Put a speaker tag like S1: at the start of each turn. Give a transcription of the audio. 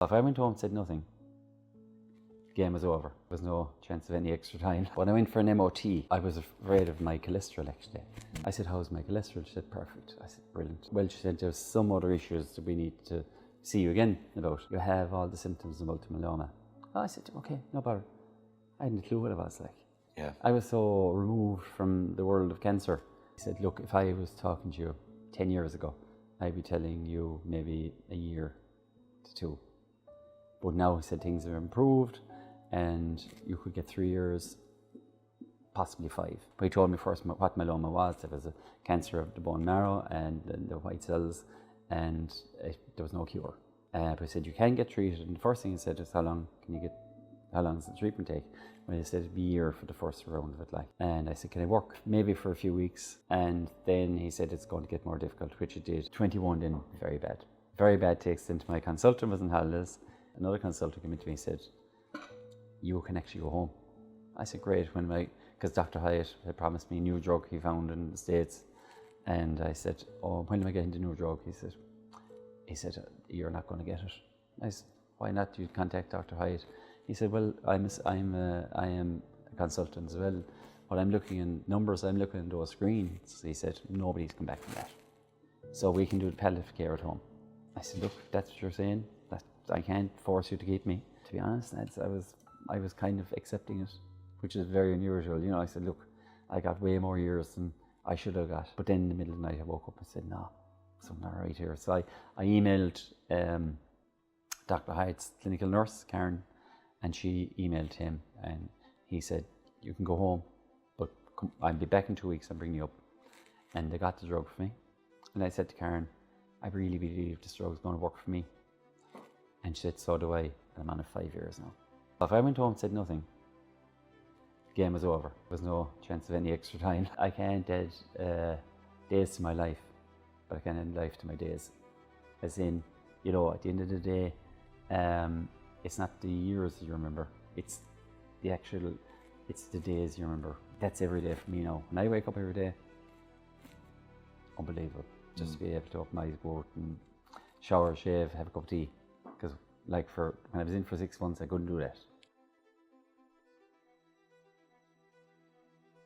S1: If I went home and said nothing, the game was over. There was no chance of any extra time. When I went for an MOT, I was afraid of my cholesterol actually. I said, how's my cholesterol? She said, perfect. I said, brilliant. Well, she said, there's some other issues that we need to see you again about. You have all the symptoms of multiple myeloma. I said, okay, no bother. I hadn't a clue what it was like.
S2: Yeah.
S1: I was so removed from the world of cancer. He said, look, if I was talking to you 10 years ago, I'd be telling you maybe a year to 2. But now, he said, things have improved and you could get 3 years, possibly 5. But he told me first what myeloma was. It was a cancer of the bone marrow and the white cells, and there was no cure. But he said, you can get treated. And the first thing he said is, how long does the treatment take? Well, he said it'd be a year for the first round of it, like. And I said, can I work? Maybe for a few weeks. And then he said it's going to get more difficult, which it did. 21 then, very bad. Very bad to extent my consultant was on holidays. Another consultant came into me and said, you can actually go home. I said, great, because Dr. Hyatt had promised me a new drug he found in the States. And I said, oh, when am I getting the new drug? He said, you're not going to get it. I said, why not? You contact Dr. Hyatt. He said, well, I am a consultant as well, but I'm looking in numbers, I'm looking at those screens. He said, nobody's come back from that. So we can do the palliative care at home. I said, look, that's what you're saying. I can't force you to keep me. To be honest, I was kind of accepting it, which is very unusual. You know, I said, look, I got way more years than I should have got. But then in the middle of the night, I woke up and said, no, something not right here. So I emailed Dr. Hyatt's clinical nurse, Karen, and she emailed him, and he said, you can go home, but I'll be back in 2 weeks and bring you up. And they got the drug for me. And I said to Karen, I really believe this drug is going to work for me. And she said, so do I, and I'm on it 5 years now. If I went home and said nothing, the game was over. There was no chance of any extra time. I can't add days to my life, but I can add life to my days. As in, you know, at the end of the day, it's not the years you remember, it's the days you remember. That's every day for me now. When I wake up every day, unbelievable. Just to be able to open my eyes, go out and shower, shave, have a cup of tea. Because when I was in for 6 months, I couldn't do that.